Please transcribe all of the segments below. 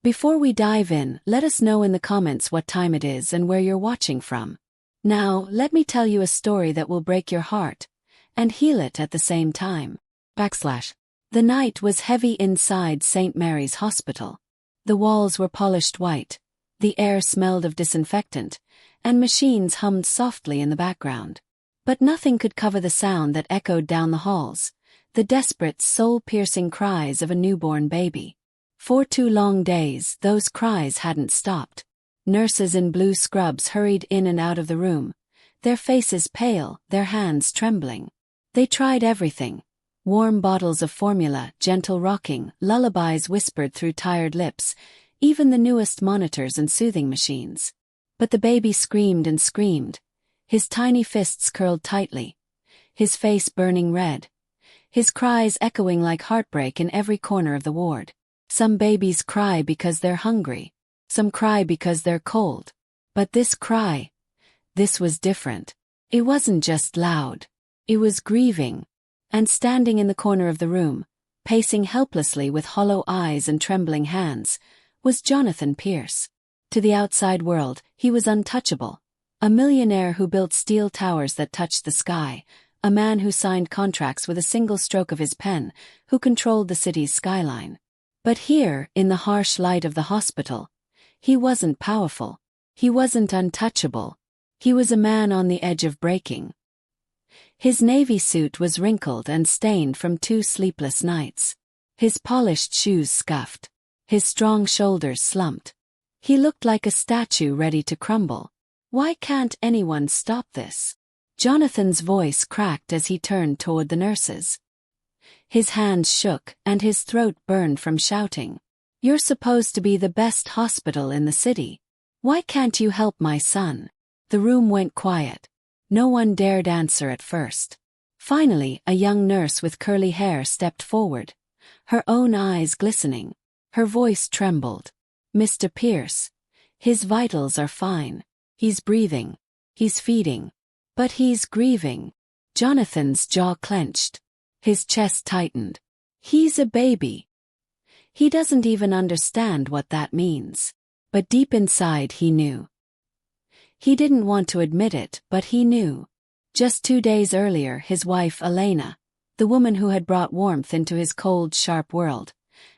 Before we dive in, let us know in the comments what time it is and where you're watching from. Now, let me tell you a story that will break your heart and heal it at the same time. The night was heavy inside St. Mary's Hospital. The walls were polished white, the air smelled of disinfectant, and machines hummed softly in the background. But nothing could cover the sound that echoed down the halls, the desperate, soul-piercing cries of a newborn baby. For 2 long days, those cries hadn't stopped. Nurses in blue scrubs hurried in and out of the room, their faces pale, their hands trembling. They tried everything. Warm bottles of formula, gentle rocking, lullabies whispered through tired lips, even the newest monitors and soothing machines. But the baby screamed and screamed, his tiny fists curled tightly, his face burning red, his cries echoing like heartbreak in every corner of the ward. Some babies cry because they're hungry, some cry because they're cold. But this cry, this was different. It wasn't just loud, it was grieving. And standing in the corner of the room, pacing helplessly with hollow eyes and trembling hands, was Jonathan Pierce. To the outside world, he was untouchable. A millionaire who built steel towers that touched the sky, a man who signed contracts with a single stroke of his pen, who controlled the city's skyline. But here, in the harsh light of the hospital, he wasn't powerful. He wasn't untouchable. He was a man on the edge of breaking. His navy suit was wrinkled and stained from 2 sleepless nights. His polished shoes scuffed. His strong shoulders slumped. He looked like a statue ready to crumble. Why can't anyone stop this? Jonathan's voice cracked as he turned toward the nurses. His hands shook and his throat burned from shouting. You're supposed to be the best hospital in the city. Why can't you help my son? The room went quiet. No one dared answer at first. Finally, a young nurse with curly hair stepped forward, her own eyes glistening. Her voice trembled. Mr. Pierce, his vitals are fine. He's breathing. He's feeding. But he's grieving. Jonathan's jaw clenched. His chest tightened. He's a baby. He doesn't even understand what that means. But deep inside he knew. He didn't want to admit it, but he knew. Just 2 days earlier, his wife Elena, the woman who had brought warmth into his cold, sharp world,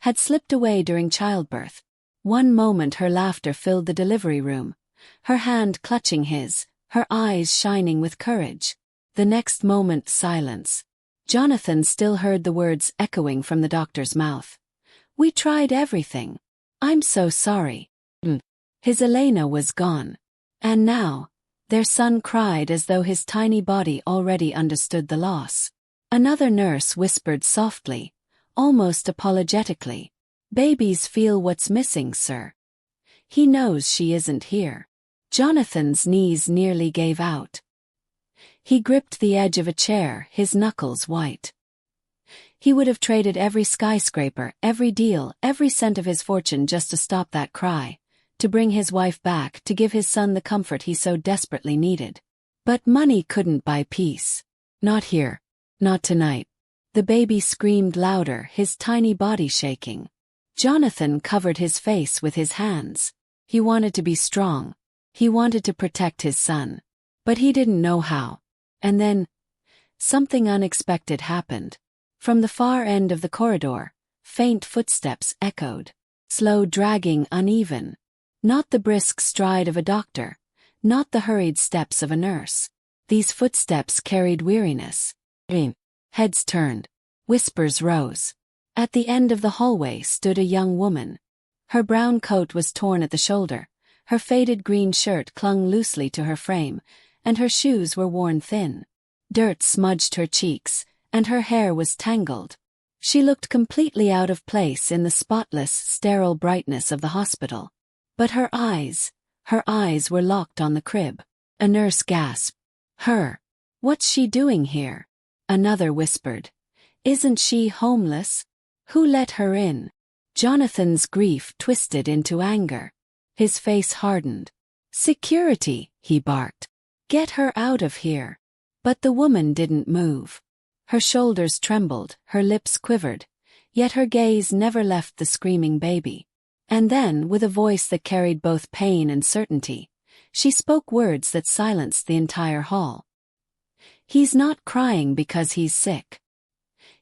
had slipped away during childbirth. One moment her laughter filled the delivery room, her hand clutching his, her eyes shining with courage. The next moment, silence. Jonathan still heard the words echoing from the doctor's mouth. We tried everything. I'm so sorry. His Elena was gone. And now, their son cried as though his tiny body already understood the loss. Another nurse whispered softly, almost apologetically. Babies feel what's missing, sir. He knows she isn't here. Jonathan's knees nearly gave out. He gripped the edge of a chair, his knuckles white. He would have traded every skyscraper, every deal, every cent of his fortune just to stop that cry, to bring his wife back, to give his son the comfort he so desperately needed. But money couldn't buy peace. Not here. Not tonight. The baby screamed louder, his tiny body shaking. Jonathan covered his face with his hands. He wanted to be strong. He wanted to protect his son. But he didn't know how. And then, something unexpected happened. From the far end of the corridor, faint footsteps echoed. Slow, dragging, uneven. Not the brisk stride of a doctor, not the hurried steps of a nurse. These footsteps carried weariness. Heads turned. Whispers rose. At the end of the hallway stood a young woman. Her brown coat was torn at the shoulder, her faded green shirt clung loosely to her frame, and her shoes were worn thin. Dirt smudged her cheeks, and her hair was tangled. She looked completely out of place in the spotless, sterile brightness of the hospital. But her eyes were locked on the crib. A nurse gasped. Her. What's she doing here? Another whispered. Isn't she homeless? Who let her in? Jonathan's grief twisted into anger. His face hardened. Security, he barked. Get her out of here. But the woman didn't move. Her shoulders trembled, her lips quivered, yet her gaze never left the screaming baby. And then, with a voice that carried both pain and certainty, she spoke words that silenced the entire hall. "He's not crying because he's sick.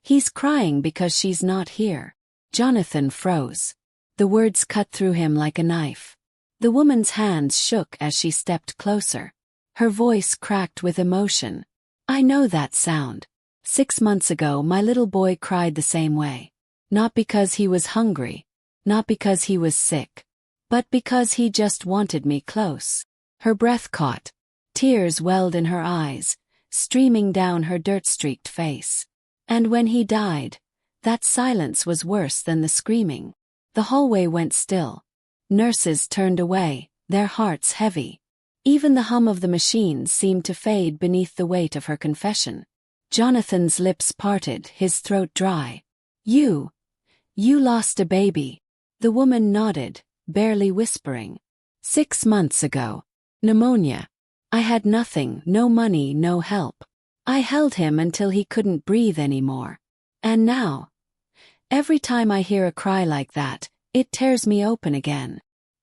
He's crying because she's not here." Jonathan froze. The words cut through him like a knife. The woman's hands shook as she stepped closer. Her voice cracked with emotion. "I know that sound. 6 months ago my little boy cried the same way. Not because he was hungry, not because he was sick, but because he just wanted me close." Her breath caught. Tears welled in her eyes, streaming down her dirt-streaked face. And when he died, that silence was worse than the screaming. The hallway went still. Nurses turned away, their hearts heavy. Even the hum of the machines seemed to fade beneath the weight of her confession. Jonathan's lips parted, his throat dry. You lost a baby." The woman nodded, barely whispering. 6 months ago. Pneumonia. I had nothing, no money, no help. I held him until he couldn't breathe anymore. And now, every time I hear a cry like that, it tears me open again."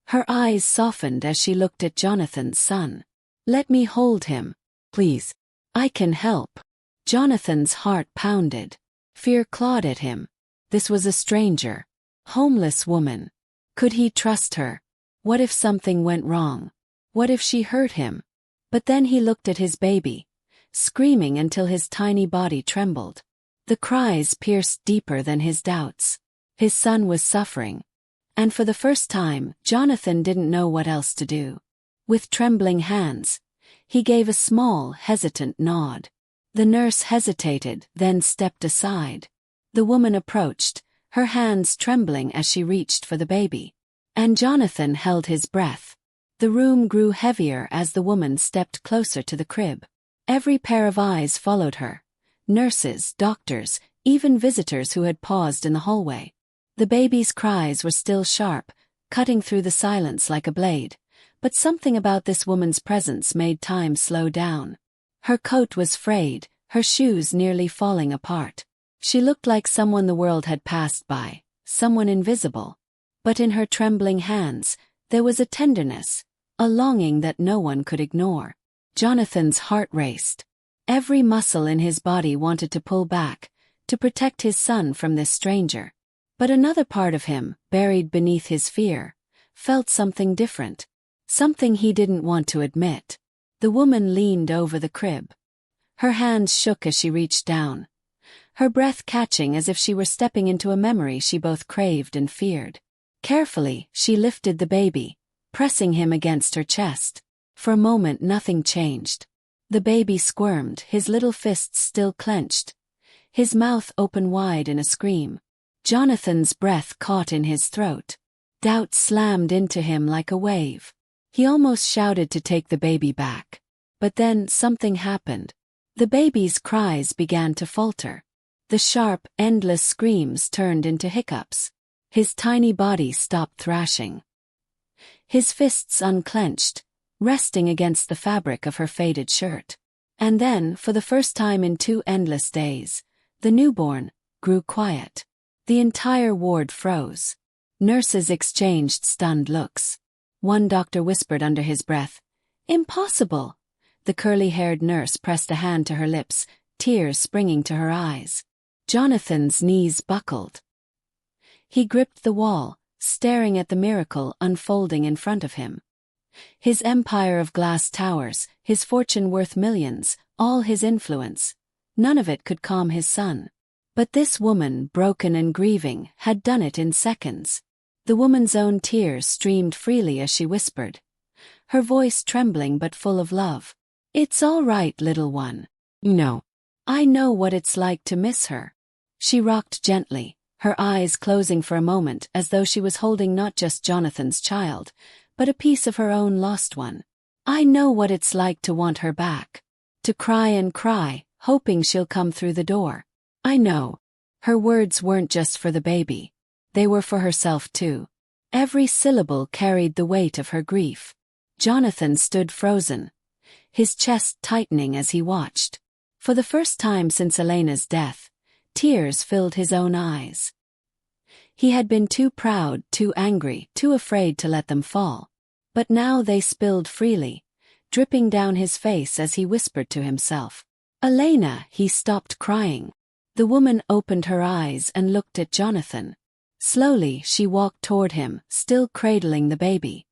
Her eyes softened as she looked at Jonathan's son. "Let me hold him, please. I can help." Jonathan's heart pounded. Fear clawed at him. This was a stranger. Homeless woman. Could he trust her? What if something went wrong? What if she hurt him? But then he looked at his baby, screaming until his tiny body trembled. The cries pierced deeper than his doubts. His son was suffering. And for the first time, Jonathan didn't know what else to do. With trembling hands, he gave a small, hesitant nod. The nurse hesitated, then stepped aside. The woman approached, her hands trembling as she reached for the baby. And Jonathan held his breath. The room grew heavier as the woman stepped closer to the crib. Every pair of eyes followed her. Nurses, doctors, even visitors who had paused in the hallway. The baby's cries were still sharp, cutting through the silence like a blade, but something about this woman's presence made time slow down. Her coat was frayed, her shoes nearly falling apart. She looked like someone the world had passed by, someone invisible. But in her trembling hands, there was a tenderness, a longing that no one could ignore. Jonathan's heart raced. Every muscle in his body wanted to pull back, to protect his son from this stranger. But another part of him, buried beneath his fear, felt something different. Something he didn't want to admit. The woman leaned over the crib. Her hands shook as she reached down, her breath catching as if she were stepping into a memory she both craved and feared. Carefully, she lifted the baby, pressing him against her chest. For a moment nothing changed. The baby squirmed, his little fists still clenched, his mouth open wide in a scream. Jonathan's breath caught in his throat. Doubt slammed into him like a wave. He almost shouted to take the baby back. But then something happened. The baby's cries began to falter. The sharp, endless screams turned into hiccups. His tiny body stopped thrashing. His fists unclenched, resting against the fabric of her faded shirt. And then, for the first time in 2 endless days, the newborn grew quiet. The entire ward froze. Nurses exchanged stunned looks. One doctor whispered under his breath, "Impossible!" The curly-haired nurse pressed a hand to her lips, tears springing to her eyes. Jonathan's knees buckled. He gripped the wall, staring at the miracle unfolding in front of him. His empire of glass towers, his fortune worth millions, all his influence. None of it could calm his son. But this woman, broken and grieving, had done it in seconds. The woman's own tears streamed freely as she whispered, her voice trembling but full of love. "It's all right, little one. No. I know what it's like to miss her." She rocked gently, her eyes closing for a moment as though she was holding not just Jonathan's child, but a piece of her own lost one. "I know what it's like to want her back. To cry and cry, hoping she'll come through the door. I know." Her words weren't just for the baby. They were for herself too. Every syllable carried the weight of her grief. Jonathan stood frozen, his chest tightening as he watched. For the first time since Elena's death, tears filled his own eyes. He had been too proud, too angry, too afraid to let them fall. But now they spilled freely, dripping down his face as he whispered to himself. Elena, he stopped crying. The woman opened her eyes and looked at Jonathan. Slowly she walked toward him, still cradling the baby.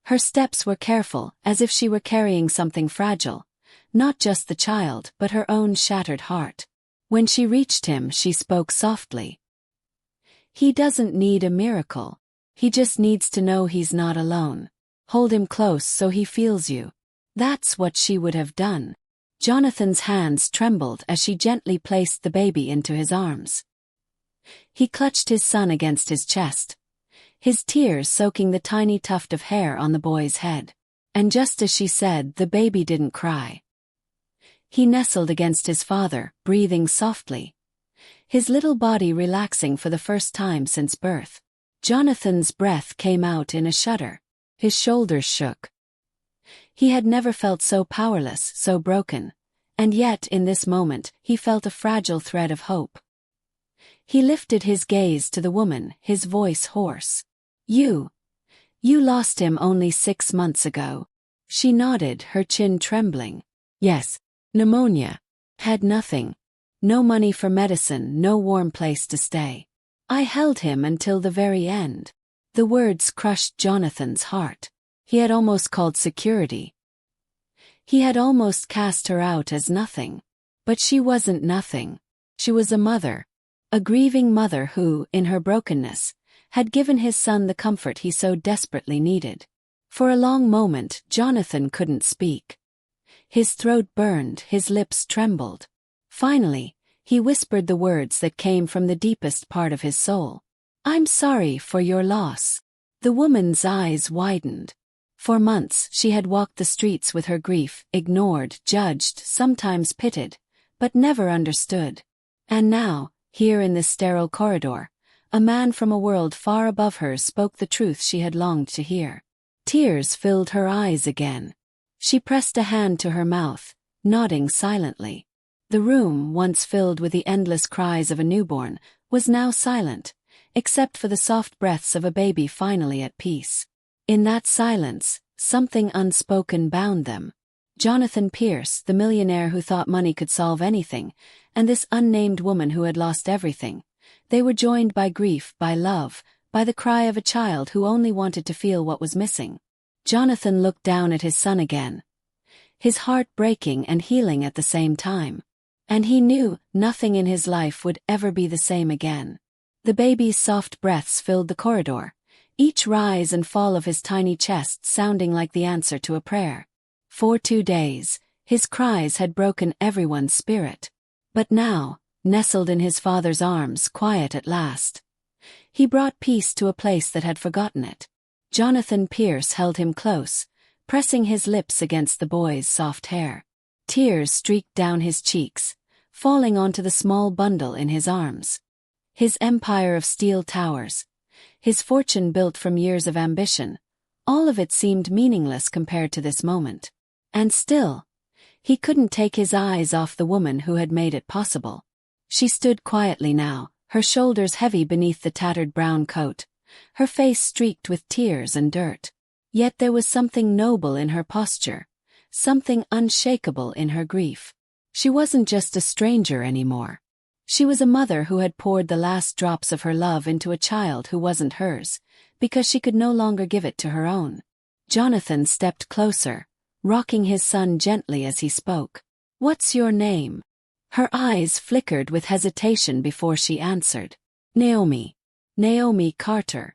Her steps were careful, as if she were carrying something fragile, not just the child but her own shattered heart. When she reached him, she spoke softly. He doesn't need a miracle. He just needs to know he's not alone. Hold him close so he feels you. That's what she would have done. Jonathan's hands trembled as she gently placed the baby into his arms. He clutched his son against his chest, his tears soaking the tiny tuft of hair on the boy's head. And just as she said, the baby didn't cry. He nestled against his father, breathing softly, his little body relaxing for the first time since birth. Jonathan's breath came out in a shudder. His shoulders shook. He had never felt so powerless, so broken. And yet, in this moment, he felt a fragile thread of hope. He lifted his gaze to the woman, his voice hoarse. You lost him only 6 months ago. She nodded, her chin trembling. Yes, pneumonia. Had nothing. No money for medicine, no warm place to stay. I held him until the very end. The words crushed Jonathan's heart. He had almost called security. He had almost cast her out as nothing. But she wasn't nothing. She was a mother. A grieving mother who, in her brokenness, had given his son the comfort he so desperately needed. For a long moment, Jonathan couldn't speak. His throat burned, his lips trembled. Finally, he whispered the words that came from the deepest part of his soul. I'm sorry for your loss. The woman's eyes widened. For months she had walked the streets with her grief, ignored, judged, sometimes pitied, but never understood. And now, here in this sterile corridor, a man from a world far above hers spoke the truth she had longed to hear. Tears filled her eyes again. She pressed a hand to her mouth, nodding silently. The room, once filled with the endless cries of a newborn, was now silent, except for the soft breaths of a baby finally at peace. In that silence, something unspoken bound them. Jonathan Pierce, the millionaire who thought money could solve anything, and this unnamed woman who had lost everything. They were joined by grief, by love, by the cry of a child who only wanted to feel what was missing. Jonathan looked down at his son again, his heart breaking and healing at the same time. And he knew nothing in his life would ever be the same again. The baby's soft breaths filled the corridor, each rise and fall of his tiny chest sounding like the answer to a prayer. For 2 days, his cries had broken everyone's spirit. But now, nestled in his father's arms, quiet at last, he brought peace to a place that had forgotten it. Jonathan Pierce held him close, pressing his lips against the boy's soft hair. Tears streaked down his cheeks, falling onto the small bundle in his arms. His empire of steel towers, his fortune built from years of ambition, all of it seemed meaningless compared to this moment. And still, he couldn't take his eyes off the woman who had made it possible. She stood quietly now, her shoulders heavy beneath the tattered brown coat, her face streaked with tears and dirt. Yet there was something noble in her posture, something unshakable in her grief. She wasn't just a stranger anymore. She was a mother who had poured the last drops of her love into a child who wasn't hers, because she could no longer give it to her own. Jonathan stepped closer, rocking his son gently as he spoke. "What's your name?" Her eyes flickered with hesitation before she answered. "Naomi. Naomi Carter."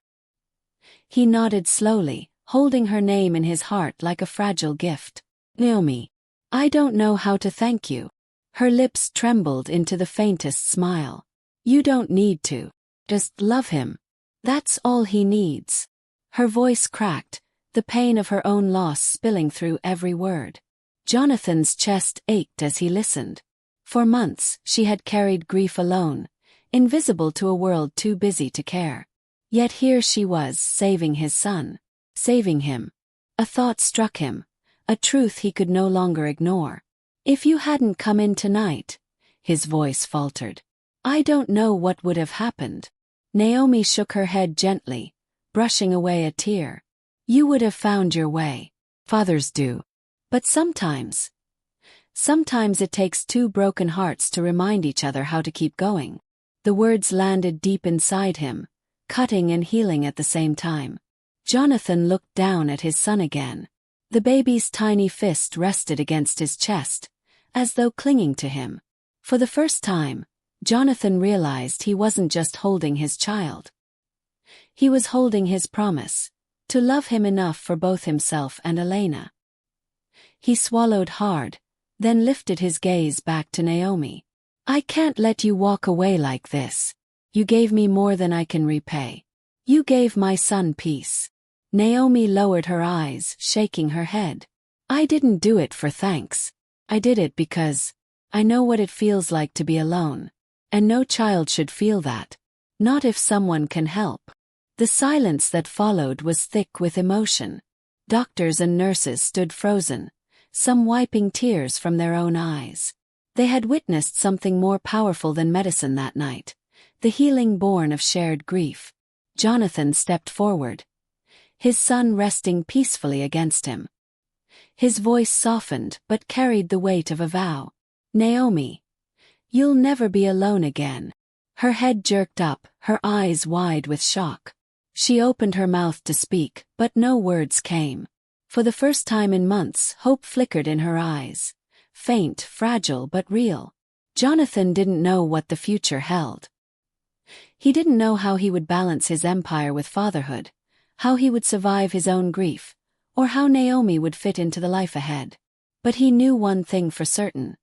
He nodded slowly, holding her name in his heart like a fragile gift. "Naomi, I don't know how to thank you." Her lips trembled into the faintest smile. "You don't need to. Just love him. That's all he needs." Her voice cracked, the pain of her own loss spilling through every word. Jonathan's chest ached as he listened. For months, she had carried grief alone, invisible to a world too busy to care. Yet here she was, saving his son. Saving him. A thought struck him, a truth he could no longer ignore. "If you hadn't come in tonight," his voice faltered, "I don't know what would have happened." Naomi shook her head gently, brushing away a tear. You would have found your way. Fathers do. But sometimes it takes two broken hearts to remind each other how to keep going. The words landed deep inside him, cutting and healing at the same time. Jonathan looked down at his son again. The baby's tiny fist rested against his chest, as though clinging to him. For the first time, Jonathan realized he wasn't just holding his child. He was holding his promise, to love him enough for both himself and Elena. He swallowed hard, then lifted his gaze back to Naomi. I can't let you walk away like this. You gave me more than I can repay. You gave my son peace. Naomi lowered her eyes, shaking her head. I didn't do it for thanks. I did it because I know what it feels like to be alone. And no child should feel that. Not if someone can help. The silence that followed was thick with emotion. Doctors and nurses stood frozen, some wiping tears from their own eyes. They had witnessed something more powerful than medicine that night, the healing born of shared grief. Jonathan stepped forward, his son resting peacefully against him. His voice softened but carried the weight of a vow. Naomi, you'll never be alone again. Her head jerked up, her eyes wide with shock. She opened her mouth to speak, but no words came. For the first time in months, hope flickered in her eyes. Faint, fragile, but real. Jonathan didn't know what the future held. He didn't know how he would balance his empire with fatherhood, how he would survive his own grief, or how Naomi would fit into the life ahead. But he knew one thing for certain.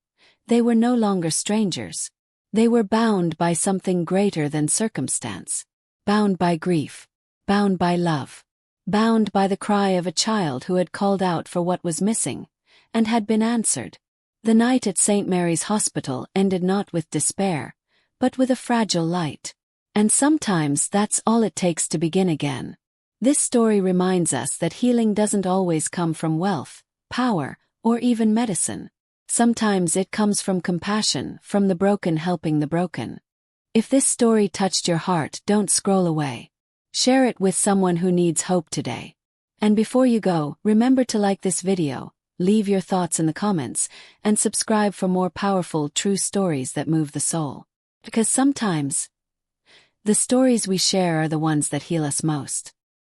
They were no longer strangers. They were bound by something greater than circumstance. Bound by grief. Bound by love. Bound by the cry of a child who had called out for what was missing, and had been answered. The night at St. Mary's Hospital ended not with despair, but with a fragile light. And sometimes that's all it takes to begin again. This story reminds us that healing doesn't always come from wealth, power, or even medicine. Sometimes it comes from compassion, from the broken helping the broken. If this story touched your heart, don't scroll away. Share it with someone who needs hope today. And before you go, remember to like this video, leave your thoughts in the comments, and subscribe for more powerful, true stories that move the soul. Because sometimes, the stories we share are the ones that heal us most.